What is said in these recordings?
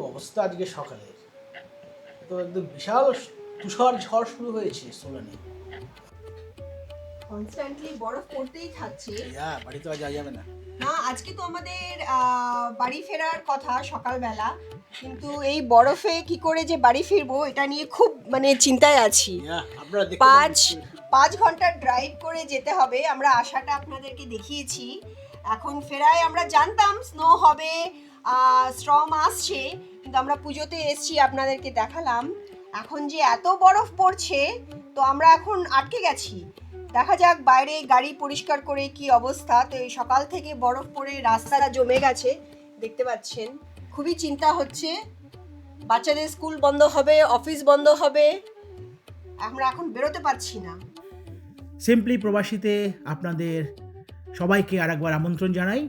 অবস্থা আজকে সকালে, তো একদম বিশাল তুষার ঝড় শুরু হয়েছে সোলানে। কনস্ট্যান্টলি বরফ পড়তেই থাকছে। বাড়ি তো আর যাওয়া যাবে না। না, আজকে তো আমাদের বাড়ি ফেরার কথা সকালবেলা, কিন্তু এই বরফে কি করে যে বাড়ি ফিরবো এটা নিয়ে খুব চিন্তায় আছি। আপনারা 5 ঘন্টা ড্রাইভ করে যেতে হবে। আমরা আশাটা আপনাদেরকে দেখিয়েছি। এখন ফেরায় আমরা জানতাম স্নো হবে, স্টর্ম আসছে, কিন্তু আমরা পুজোতে এসছি, আপনাদেরকে দেখালাম। এখন যে এত বরফ পড়ছে, তো আমরা এখন আটকে গেছি। দেখা যাক বাইরে গাড়ি পরিষ্কার করে কি অবস্থা। তো এই সকাল থেকে বরফ পড়ে রাস্তাটা জমে গেছে, দেখতে পাচ্ছেন। খুবই চিন্তা হচ্ছে, বাচ্চাদের স্কুল বন্ধ হবে, অফিস বন্ধ হবে, আমরা এখন বেরোতে পারছি না। সিম্পলি প্রবাসীতে আপনাদের সবাইকে আরেকবার আমন্ত্রণ জানাই।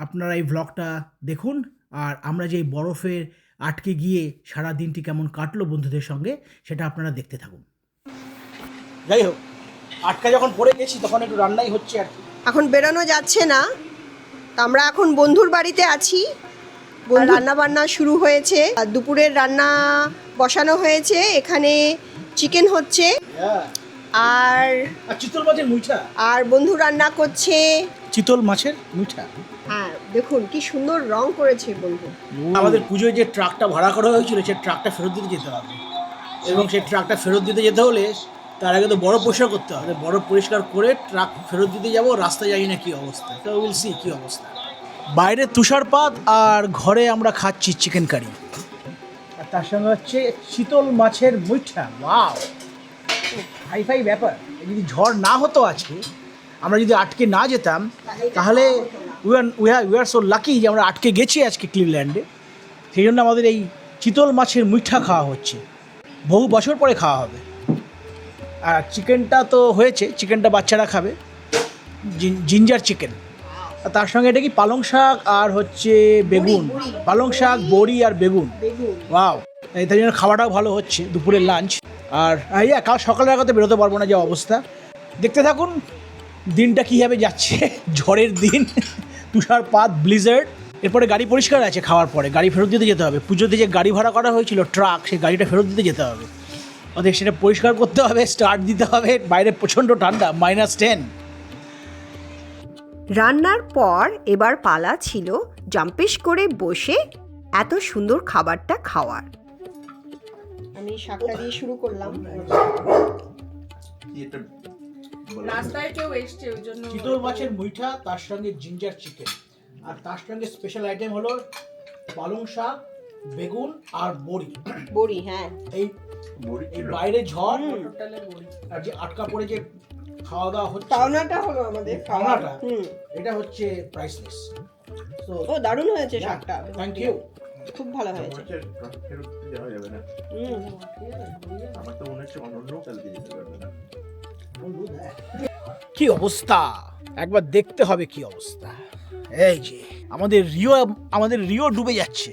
আপনারা এই ভ্লগটা দেখুন, আর আমরা যে বরফের আটকে গিয়ে সারা দিনটি কেমন কাটলো বন্ধুদের সঙ্গে, সেটা আপনারা দেখতে থাকুন। যাই হোক, আটকা যখন পড়ে গেছি তখন একটু রান্নাই হচ্ছে আর কি। এখন বেরোনো যাচ্ছে না, তো আমরা এখন বন্ধুর বাড়িতে আছি। রান্না বান্না শুরু হয়েছে, দুপুরের রান্না বসানো হয়েছে। এখানে চিকেন হচ্ছে আর চিতল মাছের মুইঠা, আর বন্ধু রান্না করছে চিতল মাছের মুইঠা। হ্যাঁ, দেখুন কি সুন্দর রং করেছে বন্ধু। আমাদের পুজোয় যে ট্রাকটা ভাড়া করা হয়েছিল, সেই ট্রাকটা ফেরত দিতে যেতে হবে, এবং সেই ট্রাকটা ফেরত দিতে যেতে হলে তার আগে তো বরফ পরিষ্কার করতে হবে। বরফ পরিষ্কার করে ট্রাক ফেরত দিতে যাবো, রাস্তায় জানি না কী অবস্থা। তো উইল সি কী অবস্থা। বাইরে তুষারপাত আর ঘরে আমরা খাচ্ছি চিকেন কারি, আর তার সঙ্গে হচ্ছে চিতল মাছের মুইঠা। ওয়াও, হাইফাই ব্যাপার। যদি ঝড় না হতো আজকে, আমরা যদি আটকে না যেতাম, তাহলে উই আর সো লাকি যে আমরা আটকে গেছি আজকে ক্লিভল্যান্ডে। সেই জন্য আমাদের এই চিতল মাছের মুইঠা খাওয়া হচ্ছে, বহু বছর পরে খাওয়া হবে। আর চিকেনটা তো হয়েছে, চিকেনটা বাচ্চারা খাবে, জিঞ্জার চিকেন। আর তার সঙ্গে এটা কি পালং শাক আর হচ্ছে বেগুন, পালং শাক, বড়ি আর বেগুন। ওয়াও, তাই জন্য খাওয়াটাও ভালো হচ্ছে, দুপুরের লাঞ্চ। আর কাল সকালের আগে বেরোতে পারবো না, যা অবস্থা। দেখতে থাকুন দিনটা কীভাবে যাচ্ছে। ঝড়ের দিন, তুষারপাত, ব্লিজার্ড। এরপরে গাড়ি পরিষ্কার আছে, খাওয়ার পরে গাড়ি ফেরত দিতে যেতে হবে। পুজোতে যে গাড়ি ভাড়া করা হয়েছিল ট্রাক, সেই গাড়িটা ফেরত দিতে যেতে হবে। ওদের সেটা পরিষ্কার করতে হবে, স্টার্ট দিতে হবে। বাইরে প্রচণ্ড ঠান্ডা, -10। রান্নার পর এবার পালা ছিল জাম্পিশ করে বসে এত সুন্দর খাবারটা খাওয়ার। আমি শাকটা দিয়ে শুরু করলাম। রাস্তায় কেউ এসছে, ওই জন্য চিতল মাছের মুইঠা, তার সঙ্গে জিঞ্জার চিকেন, আর তার সঙ্গে স্পেশাল আইটেম হলো পালং শাক, বেগুন আর বড়ি। বড়ি, হ্যাঁ, এই বাইরে ঝড় টোটালে বড়ি। আর যে আটকা পড়ে যে খাওয়া দাওয়া হচ্ছে, পাওনাটা হলো আমাদের খাওয়াটা, এটা হচ্ছে প্রাইসলেস। তো ও দারুণ হয়েছে শাকটা, থ্যাংক ইউ, খুব ভালো হয়েছে। কি অবস্থা একবার দেখতে হবে, কি অবস্থা। এই যে আমাদের রিও ডুবে যাচ্ছে।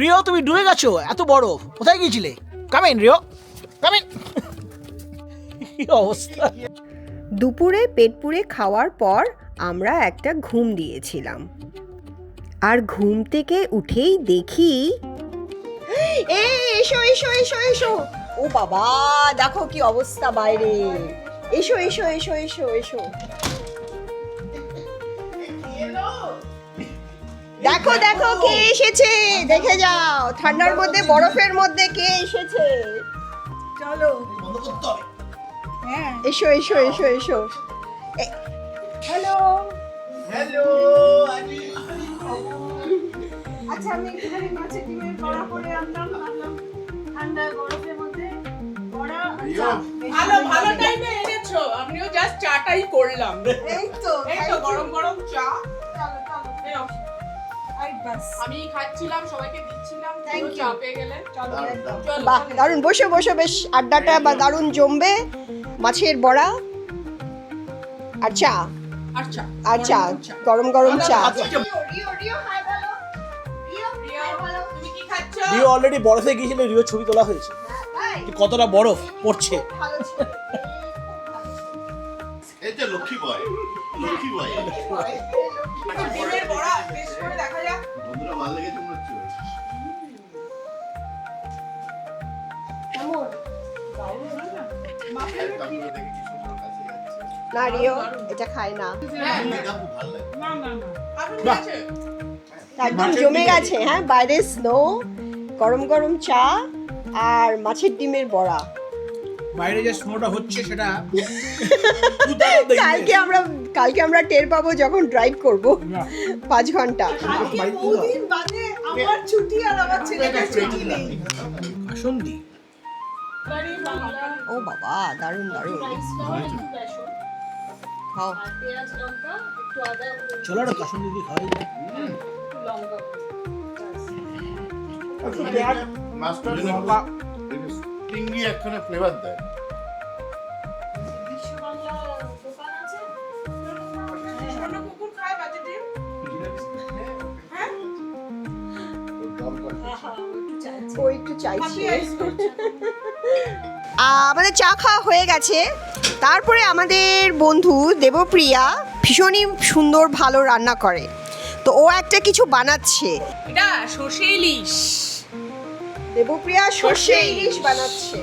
রিও, তুমি ডুবে গেছো, এত বড়, কোথায় গিয়েছিলে? Come in Rio, come in. কি অবস্থা। দুপুরে পেট পুড়ে খাওয়ার পর আমরা একটা ঘুম দিয়েছিলাম, আর ঘুম থেকে উঠেই দেখি এসো এসো এসো এসো। ও বাবা, দেখো কি অবস্থা বাইরে। এসো এসো এসো এসো এসো, দেখো দেখো কে এসেছে, দেখে যাও। ঠান্ডার মধ্যে, বরফের মধ্যে কে এসেছে। চলো, বন্ধ করতে হবে। হ্যাঁ, এসো এসো এসো এসো। হ্যালো হ্যালো, আচ্ছা, আমি একটুখানি মাছের ডিমের বড়া করে আনলাম, ঠান্ডা বরফের মধ্যে বড়া। ভালো ভালো টাইমে এনেছো, আমিও জাস্ট চাটাই করলাম। এই তো গরম গরম চা। চলো চলো, আমি খাচ্ছিলাম, সবাইকে দিচ্ছিলাম, Thank পুরো you. চা পেয়ে গেলে। চলো চলো। বাহ, দারুণ। বসে বসে বেশ আড্ডাটা বা দারুণ জমবে। মাছের বড়া আর চা, আচ্ছা আচ্ছা, গরম গরম চা। তুমি কি খাচ্ছ? রিও অলরেডি বরফে গিয়েছিল, রিও ছবি তোলা হয়েছে, কতটা বরফ পড়ছে। এই যে লক্ষ্মী বয়, লক্ষ্মী বয়। ডিমের বড়া টেস্ট করে দেখা যাক। বন্ধুরা ভালো লেগেছে মনে হচ্ছে। আর কাকুকে দেখে কি সুন্দর কাছে যাচ্ছে। না রিও এটা খায় না, এমনি কাকু ভালো লাগে। না না না আপনি বাহ। খেয়েছে একদম জমে গেছে। হ্যাঁ, বাইরে স্নো, গরম গরম চা আর মাছের ডিমের বড়া। বাইরে যে স্নোটা হচ্ছে সেটা কালকে আমরা টের পাবো যখন ড্রাইভ করব 5 ঘন্টা। বহুদিন বাদে আমার ছুটি আর আমার ছেলেটার ছুটি নেই কাসুন্দি বাড়ি বাংলা ও বাবা, দারুণ দারুণ। খাও। চলো না কাসুন্দি দিয়ে খাওয়া যায়। মাছটা টিঙ্গি একখানে ফ্লেভার দেয়। সোনা কুকুর খায় বাজে ডিম হ্যাঁ ও একটু চাইছি। হাফি আইস করছে আমাদের চা খাওয়া হয়ে গেছে। তারপরে আমাদের বন্ধু দেবপ্রিয়া ভীষণই সুন্দর ভালো রান্না করে, তো ও একটা কিছু বানাচ্ছে। এটা সর্ষে ইলিশ দেবপ্রিয়া সর্ষে সর্ষে ইলিশ ইলিশ বানাচ্ছে।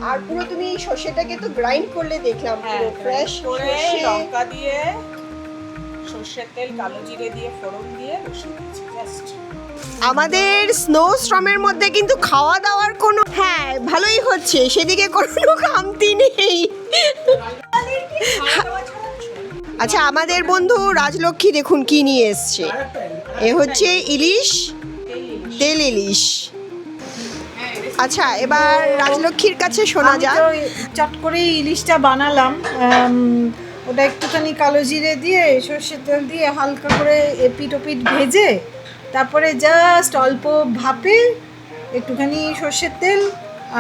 আর পুরো তুমি সর্ষেটাকে তো গ্রাইন্ড করলে দেখলাম, পুরো ফ্রেশ করে সর্ষে। লঙ্কা দিয়ে সর্ষের তেল কালো জিরে দিয়ে ফোড়ন দিয়ে বসিয়ে দিচ্ছি জাস্ট আমাদের স্নো স্টর্মের মধ্যে কিন্তু খাওয়া দাওয়ার কোনো, হ্যাঁ ভালোই হচ্ছে, সেদিকে কোনো খামতি নেই। আচ্ছা, আমাদের বন্ধু রাজলক্ষ্মী দেখুন কি নিয়ে এসছে। এ হচ্ছে ইলিশ, তেল ইলিশ। আচ্ছা, এবার রাজলক্ষ্মীর কাছে শোনা আমি যাক। তো চট করে ইলিশটা বানালাম। ওটা একটুখানি কালো জিরে দিয়ে সর্ষের তেল দিয়ে হালকা করে এপিট ওপিট ভেজে, তারপরে জাস্ট অল্প ভাপে একটুখানি সর্ষের তেল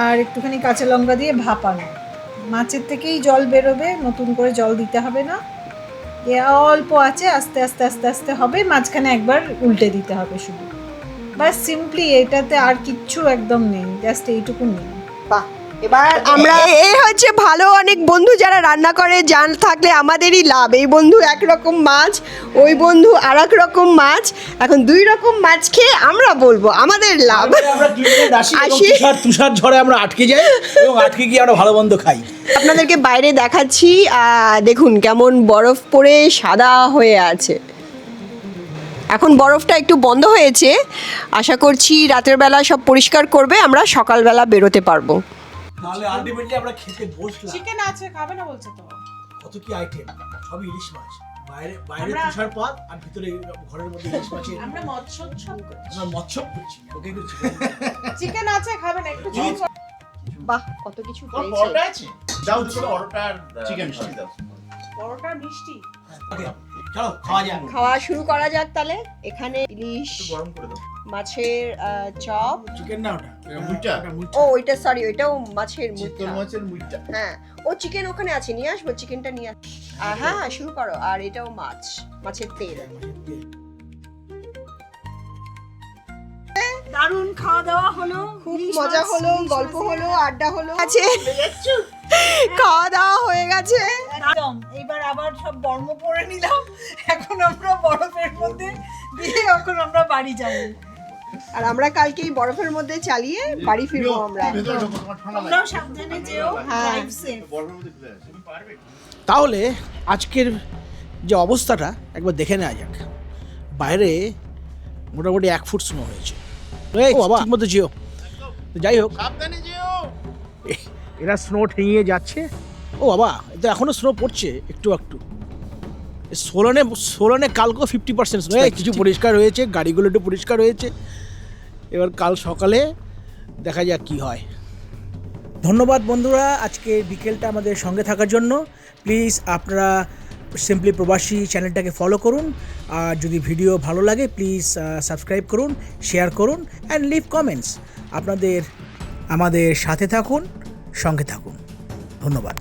আর একটুখানি কাঁচা লঙ্কা দিয়ে ভাপানো। মাছের থেকেই জল বেরোবে, নতুন করে জল দিতে হবে না। এ অল্প আছে, আস্তে আস্তে আস্তে আস্তে হবে, মাঝখানে একবার উল্টে দিতে হবে শুধু। বাস সিম্পলি, এটাতে আর কিচ্ছু একদম নেই, জাস্ট এইটুকু নেই। বাহ, এবার আমরা এই হচ্ছে ভালো অনেক বন্ধু যারা রান্না করে জান থাকলে আমাদেরই লাভ। এই বন্ধু একরকম মাছ, ওই বন্ধু আর এক রকম মাছ, এখন 2 রকম মাছ খেয়ে আমরা বলবো আমাদের লাভ। আমরা ক্লিনিকে আসি এবং আসি। তুষার ঝড়ে আমরা আটকে যাই এবং আটকে গিয়ে আমরা ভালো মন্দ খাই। আপনাদেরকে বাইরে দেখাচ্ছি, দেখুন কেমন বরফ পড়ে সাদা হয়ে আছে। এখন বরফটা একটু বন্ধ হয়েছে, আশা করছি রাতের বেলা সব পরিষ্কার করবে, আমরা সকালবেলা বেরোতে পারবো। তাহলে আলটিমেটলি আমরা খেতে বসলাম। চিকেন আছে খাবে না বলছে তো কত কি আইটেম, সবই ইলিশ মাছ। বাইরে বাইরে আমরা- তুষারপাত আর ভিতরে ঘরের মধ্যে ইলিশ মাছের আমরা মৎস্য করছি আমরা মৎস্য করছি। ওকে করছি। চিকেন আছে খাবে না একটু ঝোল বাহ, কত কিছু তোমার পেয়েছে। পরোটা আছে? দাও দুটো পরোটা আর চিকেন ভাজি দাও। পরোটা মিষ্টি ওকে, চলো খাওয়া যাক। খাওয়া শুরু করা যাক তাহলে। এখানে ইলিশ, একটু গরম করে দাও। মাছের চপ। চিকেন না ওটা, মুইটা? ওটা মুইটা। ও ওইটা, সরি, ওইটাও মাছের চিতল মুখটা। মাছের মুইটা। হ্যাঁ, ও চিকেন ওখানে আছে, নিয়ে আসবো চিকেনটা নিয়ে হ্যাঁ হ্যাঁ, শুরু করো। আর এটাও মাছের তেল। দারুণ খাওয়া দাওয়া হলো, খুব ইলিশ মজা মাছ, হলো, ইলিশ গল্প মাছের- হলো, আড্ডা হলো আছে, খাওয়া দাওয়া হয়ে গেছে। একদম। এইবার আবার সব বর্ম পরে নিলাম, এখন আমরা বরফের মধ্যে দিয়ে এখন আমরা বাড়ি যাব। আর আমরা কালকেই বরফের মধ্যে চালিয়ে বাড়ি ফিরবো আমরা। ভেতরে ঢোকো, তোমার ঠান্ডা তোমরাও লাগছে। সাবধানে যেও, হ্যাঁ। Drive safe. বরফের মধ্যে ঘুরে আসো। তুমি পারবে? তাহলে আজকের যে অবস্থাটা একবার দেখে নেওয়া যাক। বাইরে মোটামুটি 1 ফুট স্নো হয়েছে। এই বাবা, ঠিক মতো যেও। তো যাই হোক, সাবধানে যেও। এরা স্নো ঠেঙিয়ে যাচ্ছে। ও বাবা, এটা এখনো স্নো পড়ছে একটু একটু। সোলানে কালকেও 50% স্নো। কিছু পরিষ্কার হয়েছে, গাড়িগুলো একটু পরিষ্কার হয়েছে। এবার কাল সকালে দেখা যাক কি হয়। ধন্যবাদ বন্ধুরা, আজকে বিকেলটা আমাদের সঙ্গে থাকার জন্য। প্লিজ আপনারা সিম্পলি প্রবাসী চ্যানেলটাকে ফলো করুন, আর যদি ভিডিও ভালো লাগে প্লিজ সাবস্ক্রাইব করুন, শেয়ার করুন অ্যান্ড লিভ কমেন্টস। আপনাদের আমাদের সাথে থাকুন, সঙ্গে থাকুন। ধন্যবাদ।